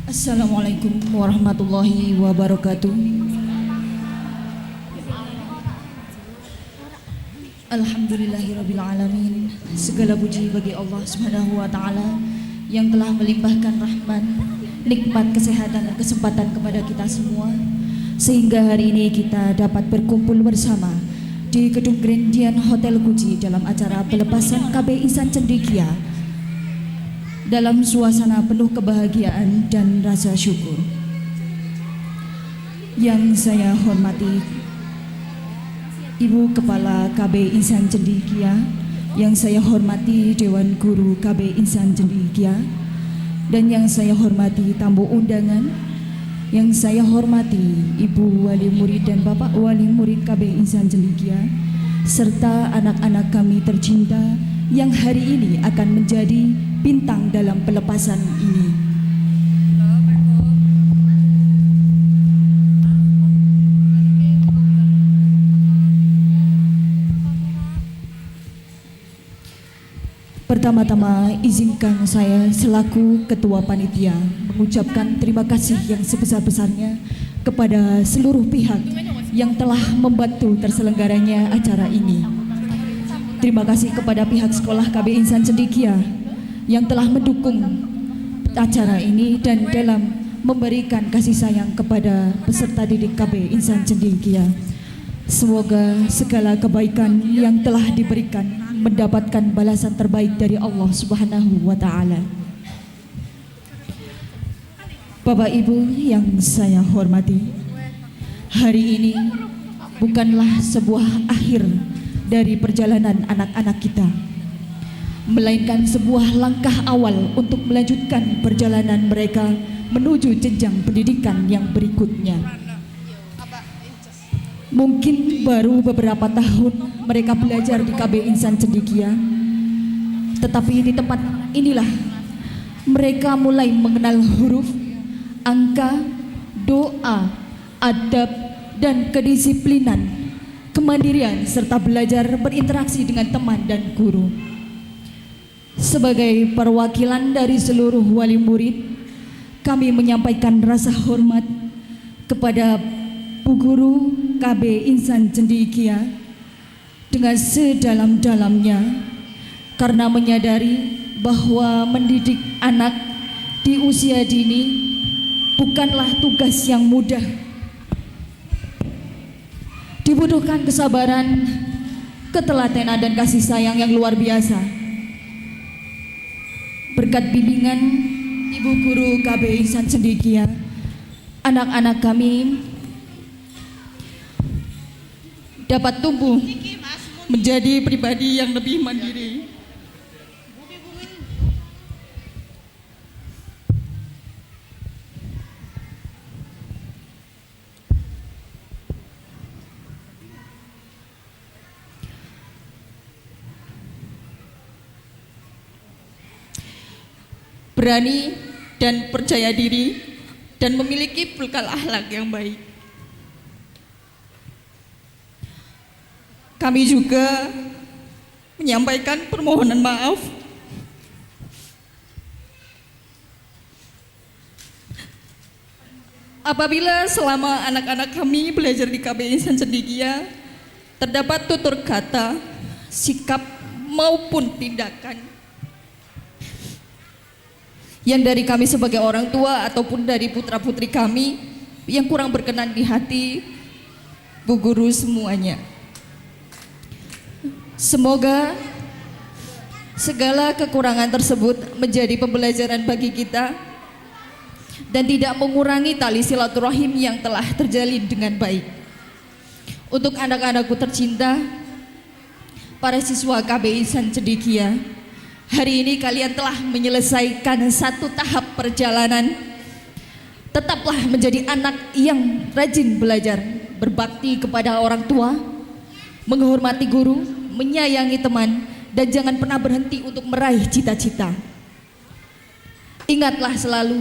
Assalamualaikum warahmatullahi wabarakatuh. Alhamdulillahirabbil alamin. Segala puji bagi Allah Subhanahu wa taala yang telah melimpahkan rahmat, nikmat, kesehatan dan kesempatan kepada kita semua sehingga hari ini kita dapat berkumpul bersama di Gedung Grandian Hotel Guci dalam acara pelepasan KB Ihsan Cendekia dalam suasana penuh kebahagiaan dan rasa syukur. Yang saya hormati Ibu Kepala KB Ihsan Cendekia, yang saya hormati Dewan Guru KB Ihsan Cendekia, dan yang saya hormati tamu undangan, yang saya hormati Ibu Wali Murid dan Bapak Wali Murid KB Ihsan Cendekia, serta anak-anak kami tercinta yang hari ini akan menjadi bintang dalam pelepasan ini. Pertama-tama izinkan saya selaku Ketua Panitia mengucapkan terima kasih yang sebesar-besarnya kepada seluruh pihak yang telah membantu terselenggaranya acara ini. Terima kasih kepada pihak sekolah KB Ihsan Cendekia yang telah mendukung acara ini dan dalam memberikan kasih sayang kepada peserta didik KB Ihsan Cendekia. Semoga segala kebaikan yang telah diberikan mendapatkan balasan terbaik dari Allah Subhanahu wa taala. Bapak Ibu yang saya hormati, hari ini bukanlah sebuah akhir dari perjalanan anak-anak kita, melainkan sebuah langkah awal untuk melanjutkan perjalanan mereka menuju jenjang pendidikan yang berikutnya. Mungkin baru beberapa tahun mereka belajar di KB Ihsan Cendekia, tetapi di tempat inilah mereka mulai mengenal huruf, angka, doa, adab, dan kedisiplinan, kemandirian, serta belajar berinteraksi dengan teman dan guru. Sebagai perwakilan dari seluruh wali murid, kami menyampaikan rasa hormat kepada Bu Guru KB Ihsan Cendekia dengan sedalam-dalamnya, karena menyadari bahwa mendidik anak di usia dini bukanlah tugas yang mudah. Dibutuhkan kesabaran, ketelatenan, dan kasih sayang yang luar biasa. Berkat bimbingan Ibu Guru KB Ihsan Cendekia, anak-anak kami dapat tumbuh menjadi pribadi yang lebih mandiri, berani dan percaya diri, dan memiliki bekal akhlak yang baik. Kami juga menyampaikan permohonan maaf apabila selama anak-anak kami belajar di KB Ihsan Cendekia terdapat tutur kata, sikap maupun tindakan yang dari kami sebagai orang tua ataupun dari putra-putri kami yang kurang berkenan di hati Bu Guru semuanya. Semoga segala kekurangan tersebut menjadi pembelajaran bagi kita dan tidak mengurangi tali silaturahim yang telah terjalin dengan baik. Untuk anak-anakku tercinta, para siswa KB Ihsan Cendekia, hari ini kalian telah menyelesaikan satu tahap perjalanan. Tetaplah menjadi anak yang rajin belajar, berbakti kepada orang tua, menghormati guru, menyayangi teman, dan jangan pernah berhenti untuk meraih cita-cita. Ingatlah selalu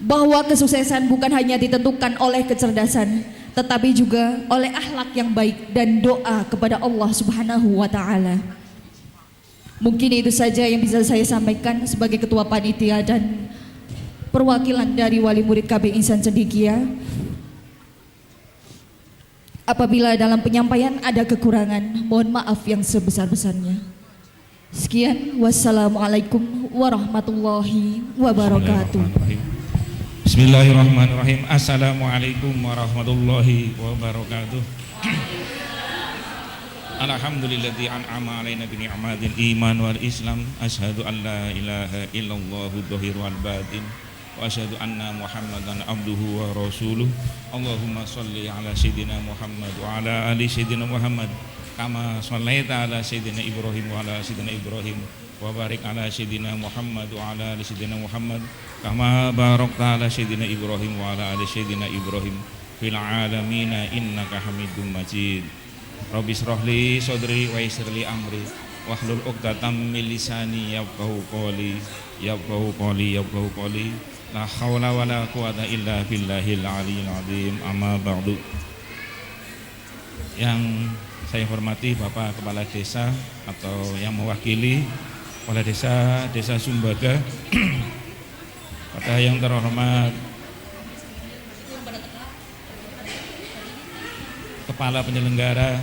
bahwa kesuksesan bukan hanya ditentukan oleh kecerdasan, tetapi juga oleh akhlak yang baik dan doa kepada Allah Subhanahu wa taala. Mungkin itu saja yang bisa saya sampaikan sebagai ketua panitia dan perwakilan dari wali murid KB Insan Cendekia. Apabila dalam penyampaian ada kekurangan, mohon maaf yang sebesar-besarnya. Sekian, wassalamualaikum warahmatullahi wabarakatuh. Bismillahirrahmanirrahim. Assalamualaikum warahmatullahi wabarakatuh. Alhamdulilladzi an'ama alaina bi ni'matil iman wal islam. Asyhadu an la ilaha illallah dhahir wal batin wa asyhadu anna Muhammadan abduhu wa rasuluh. Allahumma shalli ala sayyidina Muhammad wa ala ali sayyidina Muhammad kama shallaita ala sayyidina Ibrahim wa ala sayyidina Ibrahim wa barik ala sayyidina Muhammad wa ala ali sayyidina Muhammad kama barakta ala sayyidina Ibrahim wa ala ali sayyidina Ibrahim fil alamin innaka Hamidum Majid. Rabbi shrah li sadri wa yassir li amri wahlul 'uqdatam min lisani yafqahu qawli la haula wala quwata illa billahil aliyil azim. Amma ba'du. Yang saya hormati Bapak Kepala Desa atau yang mewakili Kepala Desa Sumbaga, pada yang terhormat Kepala Penyelenggara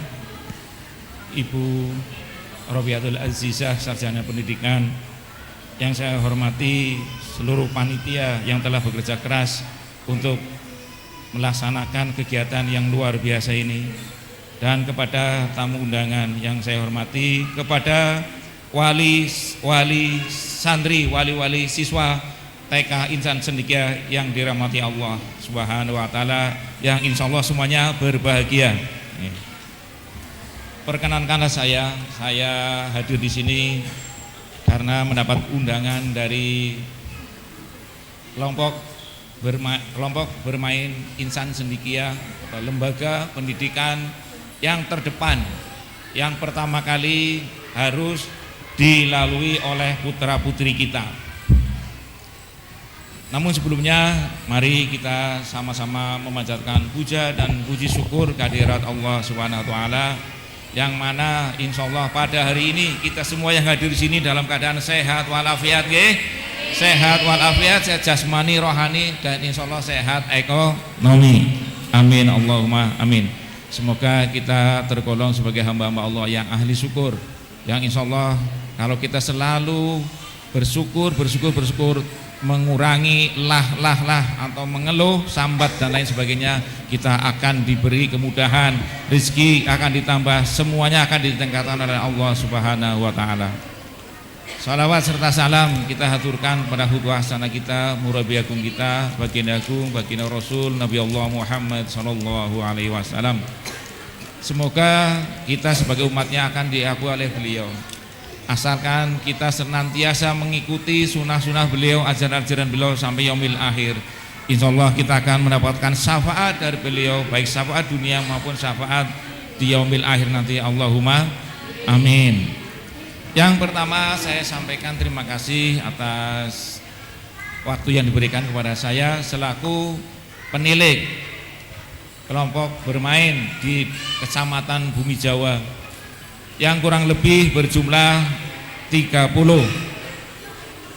Ibu Robiatul Azizah, Sarjana Pendidikan, yang saya hormati seluruh panitia yang telah bekerja keras untuk melaksanakan kegiatan yang luar biasa ini, dan kepada tamu undangan yang saya hormati, kepada wali santri, wali siswa TK Insan Cendekia yang dirahmati Allah Subhanahu wa taala, yang insya Allah semuanya berbahagia. Perkenankanlah saya hadir di sini karena mendapat undangan dari kelompok bermain Insan Cendekia, lembaga pendidikan yang terdepan, yang pertama kali harus dilalui oleh putra-putri kita. Namun sebelumnya, mari kita sama-sama memanjatkan puja dan puji syukur kehadirat Allah Subhanahu wa taala, yang mana insya Allah pada hari ini kita semua yang hadir di sini dalam keadaan sehat walafiat, sehat walafiat, sehat jasmani, rohani, dan insya Allah sehat ekonomi. Amin Allahumma amin. Semoga kita tergolong sebagai hamba-hamba Allah yang ahli syukur, yang insya Allah kalau kita selalu bersyukur, mengurangi lah atau mengeluh, sambat dan lain sebagainya, kita akan diberi kemudahan, rezeki akan ditambah, semuanya akan ditingkatkan oleh Allah Subhanahu wa taala. Salawat serta salam kita haturkan pada khutbah sana kita, murabi agung kita, baginda agung, baginda Rasul Nabi Allah Muhammad sallallahu alaihi wasallam. Semoga kita sebagai umatnya akan diakui oleh beliau, asalkan kita senantiasa mengikuti sunnah-sunnah beliau, ajaran-ajaran beliau sampai yaumil akhir. Insya Allah kita akan mendapatkan syafaat dari beliau, baik syafaat dunia maupun syafaat di yaumil akhir nanti. Allahumma amin. Yang pertama saya sampaikan terima kasih atas waktu yang diberikan kepada saya selaku penilik kelompok bermain di Kecamatan Bumi Jawa yang kurang lebih berjumlah 30.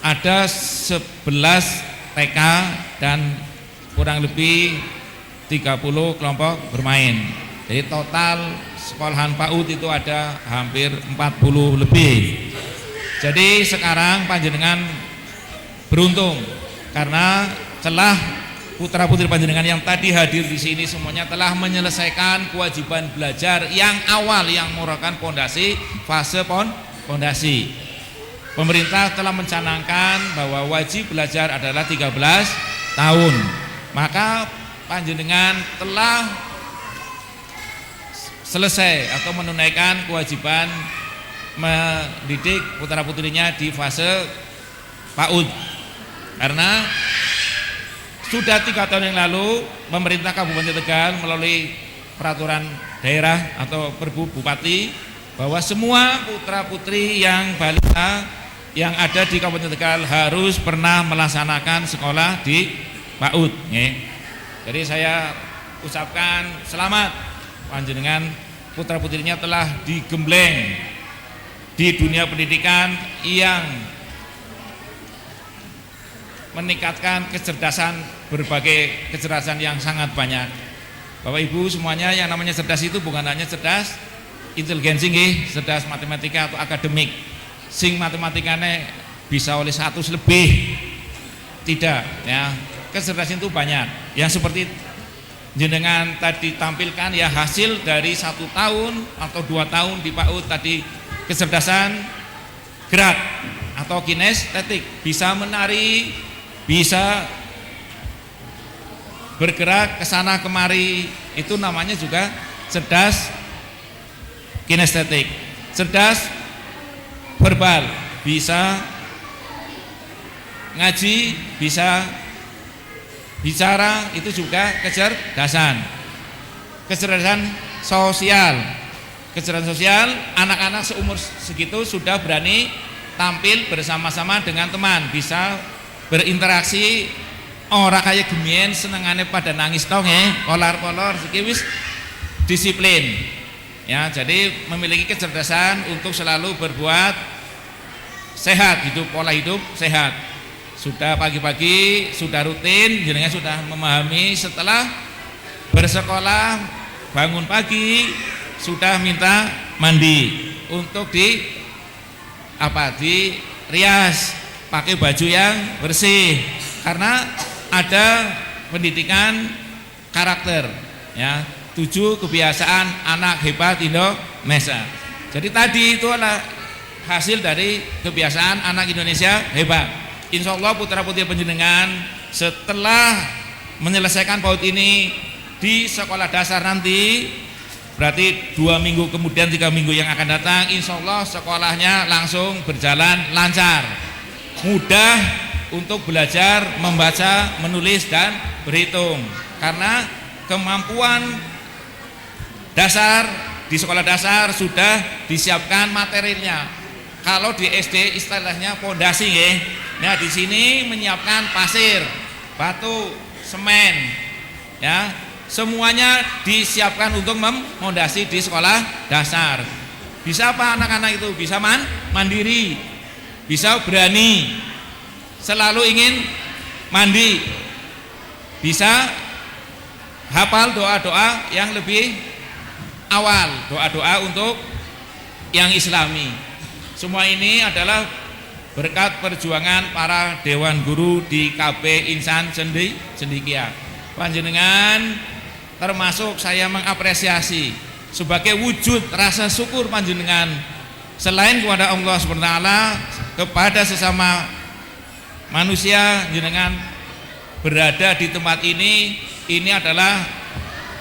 Ada 11 TK dan kurang lebih 30 kelompok bermain. Jadi total sekolahan PAUD itu ada hampir 40 lebih. Jadi sekarang panjenengan beruntung karena telah putra-putri panjenengan yang tadi hadir di sini semuanya telah menyelesaikan kewajiban belajar yang awal, yang merupakan pondasi, fase pondasi. Pemerintah telah mencanangkan bahwa wajib belajar adalah 13 tahun. Maka panjenengan telah selesai atau menunaikan kewajiban mendidik putra-putrinya di fase PAUD. Karena sudah 3 tahun yang lalu pemerintah Kabupaten Tegal melalui peraturan daerah atau Perbu Bupati bahwa semua putra-putri yang balita yang ada di Kabupaten Tegal harus pernah melaksanakan sekolah di PAUD. Jadi saya ucapkan selamat, panjenengan putra-putrinya telah digembleng di dunia pendidikan yang meningkatkan kecerdasan, berbagai kecerdasan yang sangat banyak. Bapak Ibu semuanya, yang namanya cerdas itu bukan hanya cerdas inteligensi nggih, cerdas matematika atau akademik. Sing matematikane bisa oleh 100 lebih. Tidak, ya. Kecerdasan itu banyak. Yang seperti jenengan tadi tampilkan ya, hasil dari 1 tahun atau 2 tahun di PAUD tadi, kecerdasan gerak atau kinestetik, bisa menari, bisa bergerak ke sana kemari, itu namanya juga cerdas kinestetik. Cerdas verbal, bisa ngaji, bisa bicara, itu juga kecerdasan. Kecerdasan sosial. Kecerdasan sosial, anak-anak seumur segitu sudah berani tampil bersama-sama dengan teman, bisa berinteraksi. Ora kayak gemien senengane pada nangis tong kolor-kolor wis disiplin. Ya, jadi memiliki kecerdasan untuk selalu berbuat sehat, hidup pola hidup sehat. Sudah pagi-pagi sudah rutin, jenengan sudah memahami, setelah bersekolah bangun pagi sudah minta mandi untuk di rias, pakai baju yang bersih, karena ada pendidikan karakter, ya, 7 kebiasaan anak hebat Indonesia. Jadi tadi itu adalah hasil dari kebiasaan anak Indonesia hebat. Insya Allah putra putri penjenengan setelah menyelesaikan PAUD ini di sekolah dasar nanti, berarti 2 minggu kemudian, 3 minggu yang akan datang, insya Allah sekolahnya langsung berjalan lancar, mudah untuk belajar membaca, menulis, dan berhitung, karena kemampuan dasar di sekolah dasar sudah disiapkan materinya. Kalau di SD istilahnya pondasi ya. Nah, di sini menyiapkan pasir, batu, semen, ya, semuanya disiapkan untuk memondasi di sekolah dasar. Bisa apa anak-anak itu? Bisa mandiri, bisa berani, selalu ingin mandi, bisa hafal doa-doa yang lebih awal, doa-doa untuk yang islami. Semua ini adalah berkat perjuangan para dewan guru di KB Insan Cendekia. Panjenengan termasuk saya mengapresiasi sebagai wujud rasa syukur panjenengan selain kepada Allah SWT, kepada sesama manusia. Jenengan berada di tempat ini adalah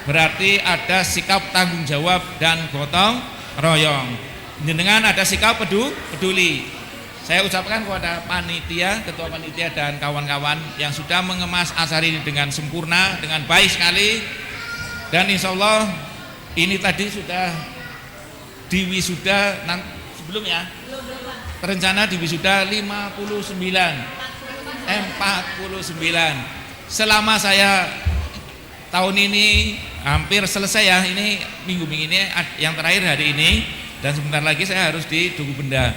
berarti ada sikap tanggung jawab dan gotong royong. Jenengan ada sikap peduli. Saya ucapkan kepada panitia, ketua panitia dan kawan-kawan yang sudah mengemas acara ini dengan sempurna, dengan baik sekali. Dan insya Allah ini tadi sudah diwisuda sebelumnya, terencana diwisuda 49. Selama saya tahun ini hampir selesai ya, ini minggu ini yang terakhir hari ini, dan sebentar lagi saya harus di Duku Benda.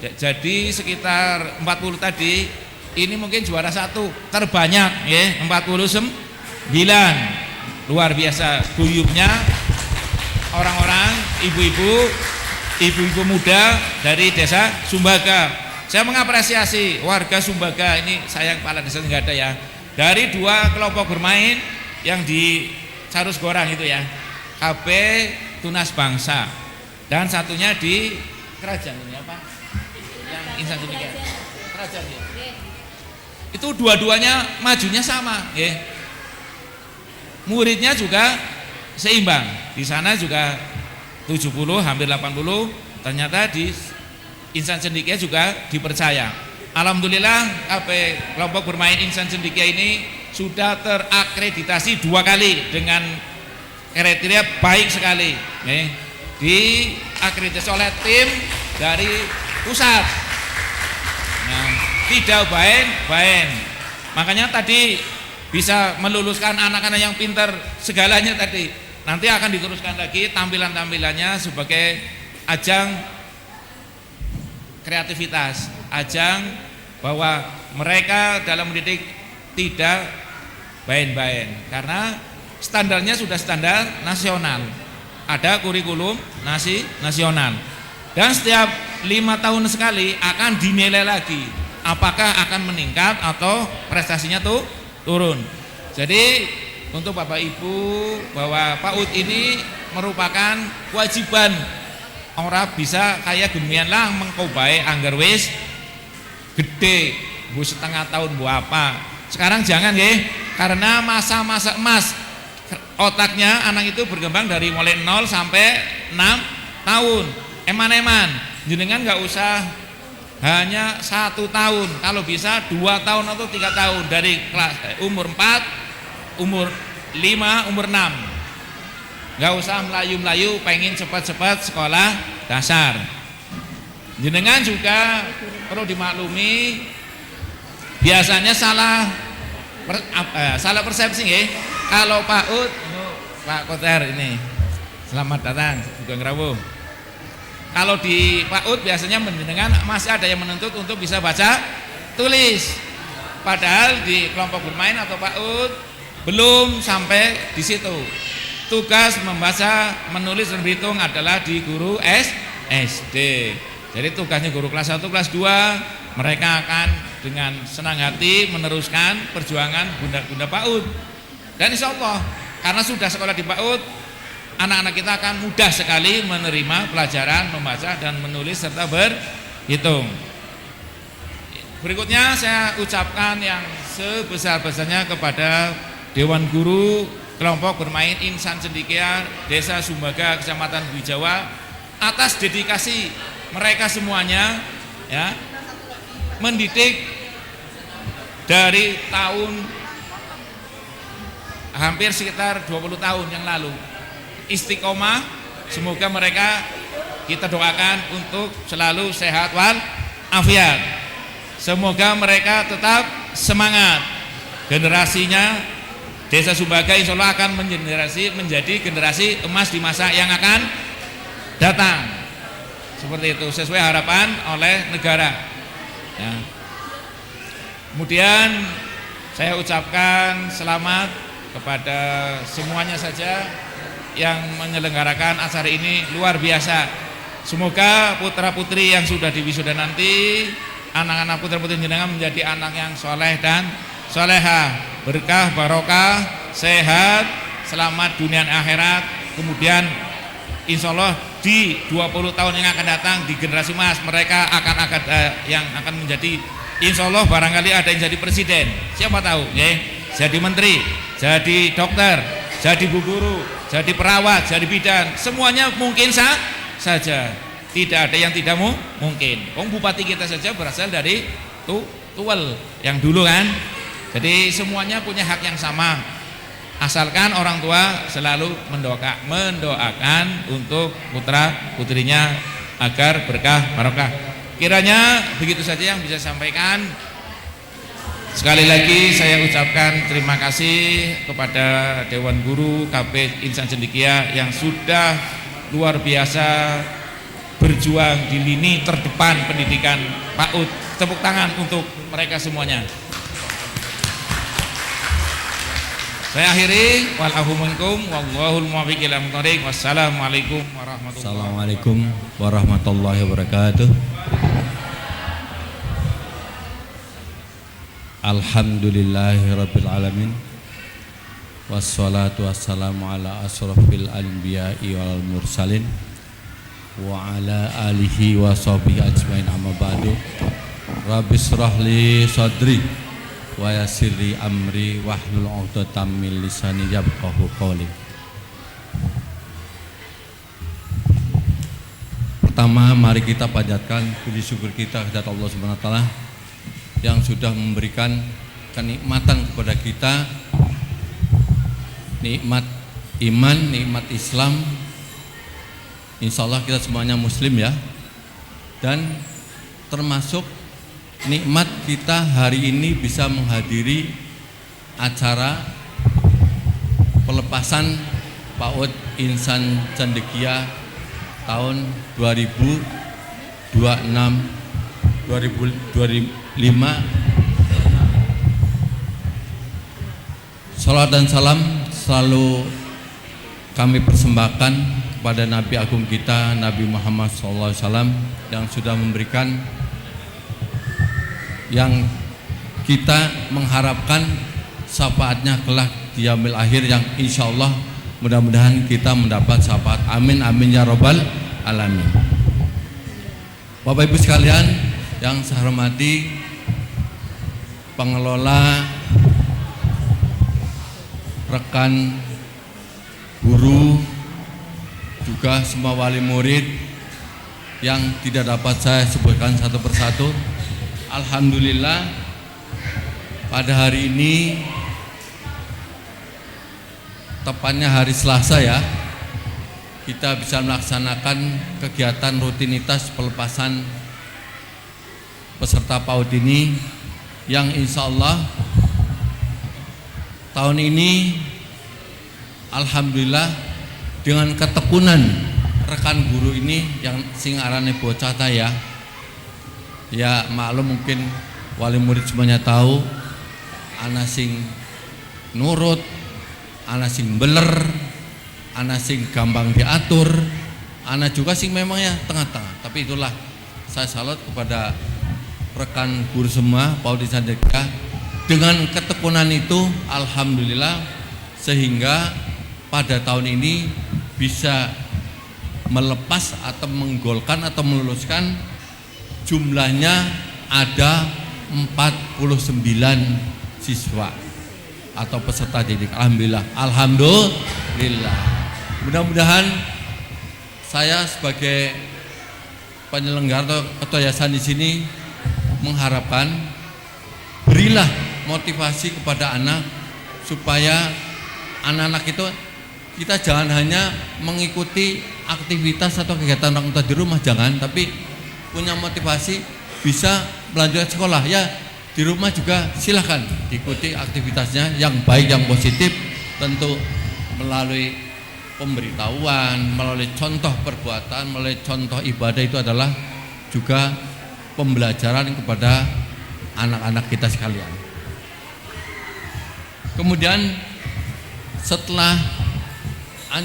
Jadi sekitar 40 tadi, ini mungkin juara 1 terbanyak ya, 49. Luar biasa guyupnya orang-orang, ibu-ibu muda dari desa Sumbaga. Saya mengapresiasi warga Sumbaga ini, saya kepala desa nggak ada ya. Dari 2 kelompok bermain yang di Carus Gorang itu ya, KB Tunas Bangsa, dan satunya di Kerajaan ini apa? Yang Insan Cendekia. Kerajaan ya. Itu dua-duanya majunya sama, ya. Muridnya juga seimbang. Di sana juga 70 hampir 80, ternyata di Insan Cendekia juga dipercaya. Alhamdulillah KB kelompok bermain Insan Cendekia ini sudah terakreditasi 2 kali dengan kriteria baik sekali, ya. Diakreditasi oleh tim dari pusat. Nah, tidak baik. Makanya tadi bisa meluluskan anak-anak yang pintar segalanya tadi. Nanti akan diteruskan lagi tampilan-tampilannya sebagai ajang kreativitas, ajang bahwa mereka dalam mendidik tidak bain-bain karena standarnya sudah standar nasional, ada kurikulum nasional, dan setiap 5 tahun sekali akan dinilai lagi apakah akan meningkat atau prestasinya tuh turun. Jadi untuk Bapak Ibu bahwa PAUD ini merupakan kewajiban, orang bisa kayak gemian lah mengkobai anggar wis gede bu setengah tahun bu apa. Sekarang jangan ya, karena masa-masa emas otaknya anak itu berkembang dari mulai 0 sampai 6 tahun. Eman-eman jenengan nggak usah hanya 1 tahun, kalau bisa 2 tahun atau 3 tahun dari kelas umur 4, umur 5, umur 6. Nggak usah melayu-melayu pengen cepat-cepat sekolah dasar. Jenengan juga perlu dimaklumi biasanya salah persepsi ya. Kalau PAUD, Pak Koter ini selamat datang juga Ngrawuh. Kalau di PAUD biasanya menjenengan masih ada yang menuntut untuk bisa baca tulis, padahal di kelompok bermain atau PAUD belum sampai di situ. Tugas membaca, menulis dan berhitung adalah di guru SD. Jadi tugasnya guru kelas 1, kelas 2, mereka akan dengan senang hati meneruskan perjuangan bunda-bunda PAUD. Dan insya Allah karena sudah sekolah di PAUD, anak-anak kita akan mudah sekali menerima pelajaran membaca dan menulis serta berhitung. Berikutnya saya ucapkan yang sebesar-besarnya kepada Dewan Guru Kelompok Bermain Insan Cendekia Desa Sumbaga Kecamatan Buijawa atas dedikasi mereka semuanya ya, mendidik dari tahun hampir sekitar 20 tahun yang lalu. Istiqomah, semoga mereka kita doakan untuk selalu sehat wal afiat. Semoga mereka tetap semangat. Generasinya Desa Sumbaga insya Allah akan menjadi generasi emas di masa yang akan datang. Seperti itu sesuai harapan oleh negara ya. Kemudian saya ucapkan selamat kepada semuanya saja yang menyelenggarakan acara ini, luar biasa. Semoga putra putri yang sudah diwisuda nanti, anak-anak putra putri jenengan menjadi anak yang soleh dan solehah, berkah barokah, sehat, selamat dunia dan akhirat. Kemudian insya Allah di 20 tahun yang akan datang di generasi emas mereka akan yang akan menjadi, insya Allah barangkali ada yang jadi presiden, siapa tahu ya, jadi menteri, jadi dokter, jadi bu guru, jadi perawat, jadi bidan, semuanya mungkin saja. Tidak ada yang tidak mungkin. Bupati kita saja berasal dari Tuwel yang dulu kan. Jadi semuanya punya hak yang sama, asalkan orang tua selalu mendoakan untuk putra putrinya agar berkah barokah. Kiranya begitu saja yang bisa saya sampaikan. Sekali lagi saya ucapkan terima kasih kepada Dewan Guru KP Insan Cendekia yang sudah luar biasa berjuang di lini terdepan pendidikan PAUD. Tepuk tangan untuk mereka semuanya. Saya akhiri, wallahul muwaffiq ila aqwamit thoriq. Wassalamualaikum warahmatullahi wabarakatuh. Alhamdulillahirabbil alamin. Wassalatu wassalamu ala asrofil anbiya'i wal mursalin wa ala alihi wa sahbihi ajmain, amma ba'du. Rabbi shrah li sadri wa yassirli amri wahlul 'uqdatam min lisani yafqahu qawli. Pertama, mari kita panjatkan puji syukur kita kepada Allah Subhanahu wa taala yang sudah memberikan kenikmatan kepada kita, nikmat iman, nikmat Islam. Insya Allah kita semuanya muslim ya. Dan termasuk nikmat kita hari ini bisa menghadiri acara pelepasan PAUD Insan Cendekia tahun 2026 Salawat dan salam selalu kami persembahkan kepada Nabi Agung kita, Nabi Muhammad SAW, yang sudah memberikan yang kita mengharapkan syafaatnya kelak di yaumil akhir, yang insya Allah mudah-mudahan kita mendapat syafaat. Amin amin ya robbal alamin. Bapak Ibu sekalian yang saya hormati, pengelola, rekan guru, juga semua wali murid yang tidak dapat saya sebutkan satu persatu. Alhamdulillah pada hari ini, tepatnya hari Selasa ya, kita bisa melaksanakan kegiatan rutinitas pelepasan peserta PAUD ini, yang insya Allah tahun ini alhamdulillah dengan ketekunan rekan guru ini yang sing arane bocah ta ya maklum, mungkin wali murid semuanya tahu, ana sing nurut, ana sing beler, ana sing gampang diatur, ana juga sing memang ya tengah-tengah. Tapi itulah, saya salut kepada rekan guru semua PAUD Sadeka dengan ketekunan itu, alhamdulillah, sehingga pada tahun ini bisa melepas atau menggolkan atau meluluskan, jumlahnya ada 49 siswa atau peserta didik. Alhamdulillah. Mudah-mudahan saya sebagai penyelenggara atau ketua yayasan di sini mengharapkan, berilah motivasi kepada anak supaya anak-anak itu, kita jangan hanya mengikuti aktivitas atau kegiatan orang tua di rumah, jangan, tapi punya motivasi bisa melanjutkan sekolah ya. Di rumah juga silahkan diikuti aktivitasnya yang baik, yang positif, tentu melalui pemberitahuan, melalui contoh perbuatan, melalui contoh ibadah. Itu adalah juga pembelajaran kepada anak-anak kita sekalian. Kemudian setelah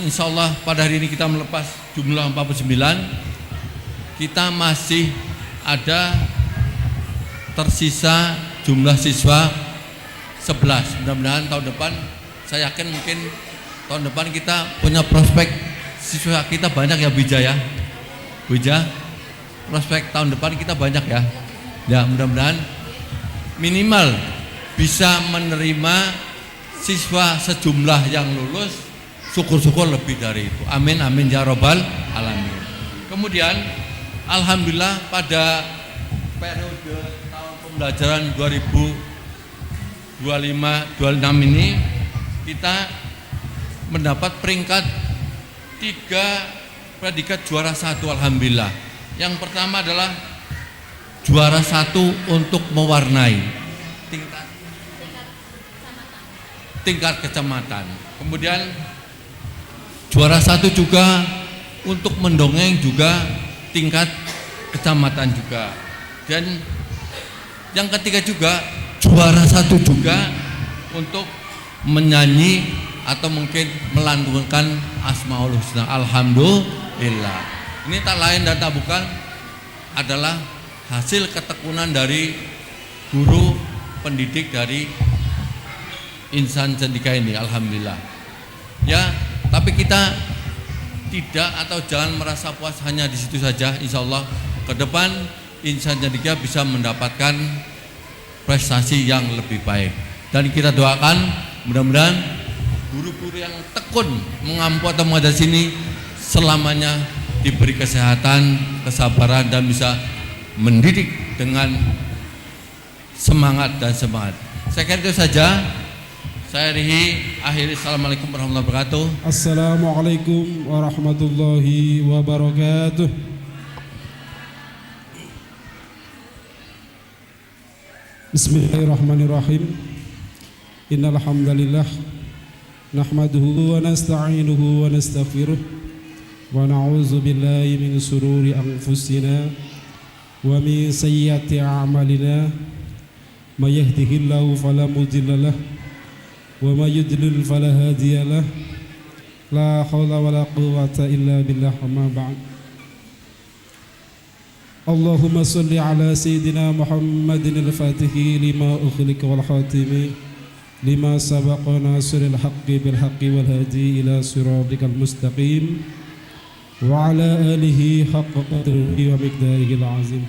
insya Allah pada hari ini kita melepas jumlah 49, kita masih ada tersisa jumlah siswa 11. Mudah-mudahan tahun depan, saya yakin mungkin tahun depan kita punya prospek siswa kita banyak ya Bija, prospek tahun depan kita banyak ya. Ya, mudah-mudahan minimal bisa menerima siswa sejumlah yang lulus, syukur-syukur lebih dari itu. Amin amin ya robbal alamin. Kemudian alhamdulillah pada periode tahun pembelajaran 2025-26 ini kita mendapat peringkat 3 predikat juara 1, alhamdulillah. Yang pertama adalah juara 1 untuk mewarnai tingkat kecamatan. Kemudian juara 1 juga untuk mendongeng juga tingkat kecamatan juga. Dan yang ketiga juga juara 1 juga untuk menyanyi atau mungkin melantunkan Asmaul Husna. Alhamdulillah. Ini tak lain dan tak bukan adalah hasil ketekunan dari guru pendidik dari Insan Cendika ini. Alhamdulillah. Ya, tapi kita tidak atau jangan merasa puas hanya di situ saja. Insya Allah ke depan Insan Cendika bisa mendapatkan prestasi yang lebih baik. Dan kita doakan mudah-mudahan guru-guru yang tekun mengampu atau mengajar sini selamanya diberi kesehatan, kesabaran, dan bisa mendidik dengan semangat dan semangat. Saya kira itu saja. Saya akhiri. Assalamualaikum warahmatullahi wabarakatuh. Assalamualaikum warahmatullahi wabarakatuh. Bismillahirrahmanirrahim. Innal hamdalillah nahmaduhu wa nasta'inuhu wa nastaghfiruh wa na'udzu billahi min shururi anfusina wa min sayyiati a'malina. may yahdihillahu fala mudilla lahu wa may yudlil fala hadiya lahu la haula wala quwwata illa billah amma ba'd. Allahumma salli ala sayyidina Muhammadin al-Fatihi lima ukhliqa wal khatimi lima sabaqa nasiril haqqi bil haqqi wal hadi ila siratikal mustaqim wa ala alihi haqqa qadrihi wa miqdarihil azim.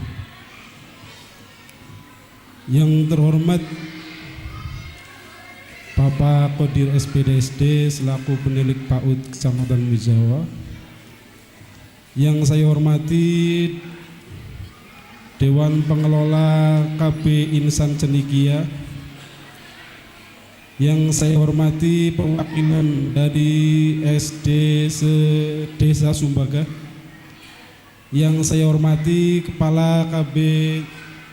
Yang terhormat Bapak Kodir SPDSD selaku penilik PAUD Kecamatan Mijawa, yang saya hormati Dewan Pengelola KB Insan Cendekia, yang saya hormati perwakilan dari SD Desa Sumbaga, yang saya hormati Kepala KB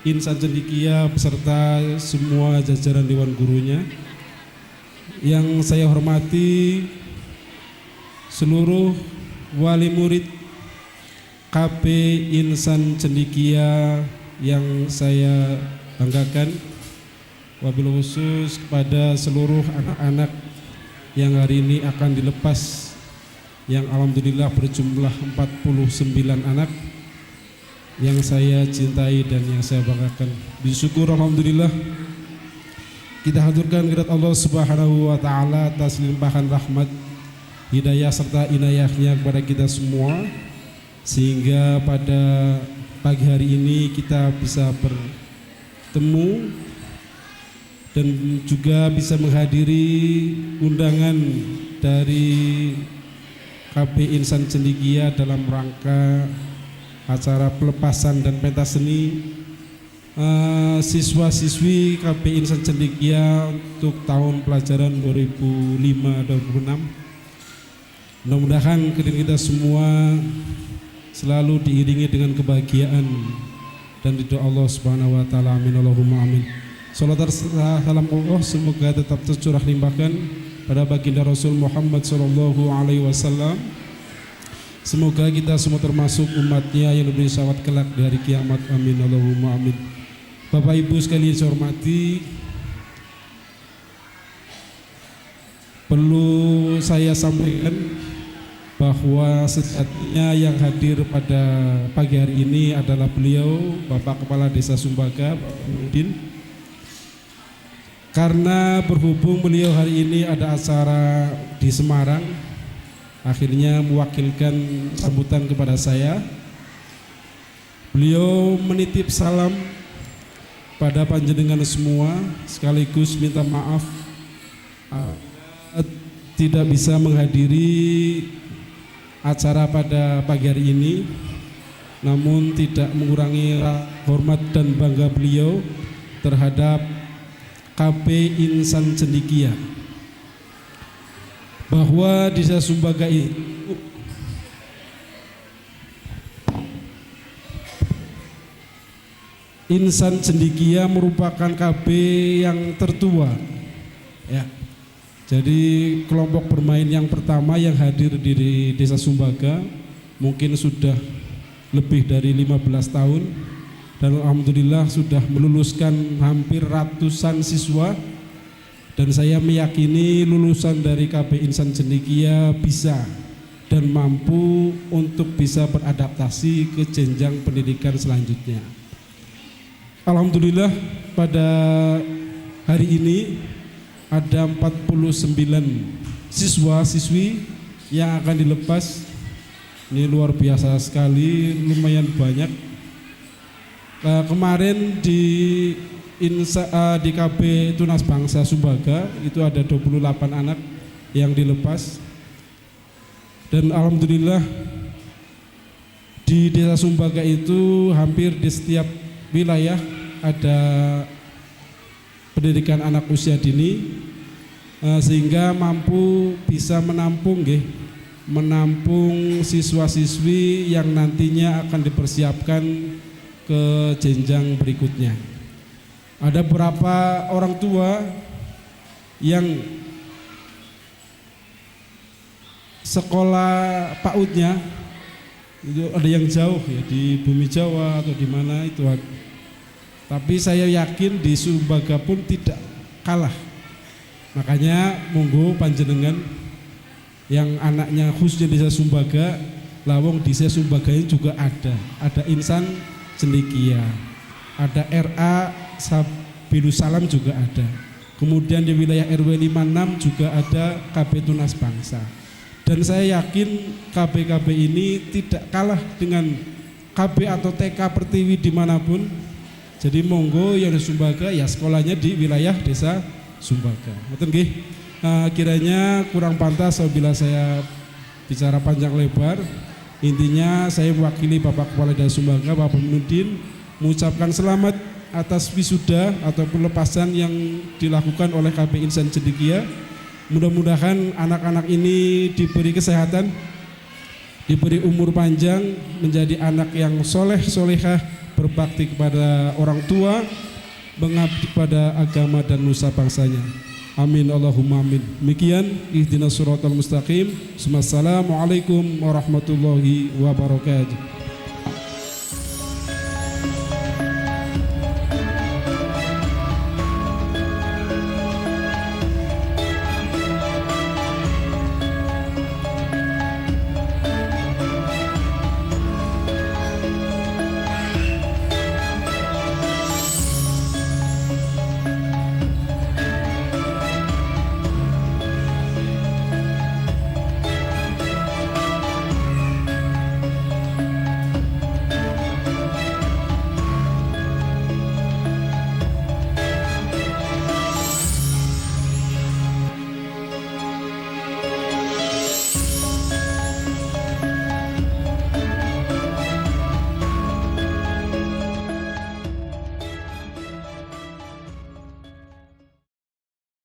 Insan Cendekia beserta semua jajaran Dewan Gurunya, yang saya hormati seluruh wali murid KB Insan Cendekia yang saya banggakan, wabil khusus kepada seluruh anak-anak yang hari ini akan dilepas, yang alhamdulillah berjumlah 49 anak yang saya cintai dan yang saya banggakan. Bersyukur alhamdulillah kita haturkan kehadirat Allah Subhanahu wa taala atas limpahan rahmat, hidayah serta inayahnya kepada kita semua, sehingga pada pagi hari ini kita bisa bertemu dan juga bisa menghadiri undangan dari KB Insan Cendekia dalam rangka acara pelepasan dan pentas seni siswa-siswi KB Insan Cendekia untuk tahun pelajaran 2005-2006. Mudah-mudahan kita semua selalu diiringi dengan kebahagiaan dan ridho Allah Subhanahu wa taala. Amin Allahumma amin. Salat salam Allah semoga tetap tercurah limpahkan pada baginda Rasul Muhammad sallallahu alaihi wasallam. Semoga kita semua termasuk umatnya yang diberi syafaat kelak di hari kiamat. Amin Allahumma amin. Bapak Ibu sekalian saya hormati, perlu saya sampaikan bahwa sejatinya yang hadir pada pagi hari ini adalah beliau Bapak Kepala Desa Sumbaga, Bapak Nurdin. Karena berhubung beliau hari ini ada acara di Semarang, akhirnya mewakilkan sambutan kepada saya. Beliau menitip salam pada panjenengan semua, sekaligus minta maaf tidak bisa menghadiri acara pada pagi hari ini, namun tidak mengurangi hormat dan bangga beliau terhadap KB Insan Cendekia, bahwa di Desa Sumbaga itu Insan Cendekia merupakan KB yang tertua, ya. Jadi kelompok bermain yang pertama yang hadir di Desa Sumbaga mungkin sudah lebih dari 15 tahun, dan alhamdulillah sudah meluluskan hampir ratusan siswa, dan saya meyakini lulusan dari KB Insan Cendekia bisa dan mampu untuk bisa beradaptasi ke jenjang pendidikan selanjutnya. Alhamdulillah pada hari ini ada 49 siswa-siswi yang akan dilepas. Ini luar biasa sekali, lumayan banyak. Kemarin di KB Tunas Bangsa Sumbaga itu ada 28 anak yang dilepas. Dan alhamdulillah di Desa Sumbaga itu hampir di setiap wilayah ada pendidikan anak usia dini, sehingga mampu bisa menampung siswa-siswi yang nantinya akan dipersiapkan ke jenjang berikutnya. Ada beberapa orang tua yang sekolah PAUD-nya itu ada yang jauh ya, di Bumi Jawa atau di mana itu, Tapi saya yakin di Sumbaga pun tidak kalah. Makanya monggo panjenengan yang anaknya khususnya desa Sumbaga, lawong di desa Sumbaga ini juga ada insan cendekia, ada RA Sabilus Salam juga ada. Kemudian di wilayah RW 56 juga ada KB Tunas Bangsa. Dan saya yakin KB-KB ini tidak kalah dengan KB atau TK Pertiwi dimanapun. Jadi monggo yang di Sumbaga ya sekolahnya di wilayah desa Sumbaga. Ngoten nggih. Kiranya kurang pantas apabila saya bicara panjang lebar. Intinya saya mewakili Bapak Kepala Desa Sumbaga, Bapak Minudin, mengucapkan selamat atas wisuda atau pelepasan yang dilakukan oleh KB Insan Cendekia. Mudah-mudahan anak-anak ini diberi kesehatan, diberi umur panjang, menjadi anak yang soleh solehah, berbakti kepada orang tua, mengabdi pada agama dan nusa bangsanya. Amin Allahumma amin. Demikian ihdinas siratal mustaqim. Assalamualaikum warahmatullahi wabarakatuh.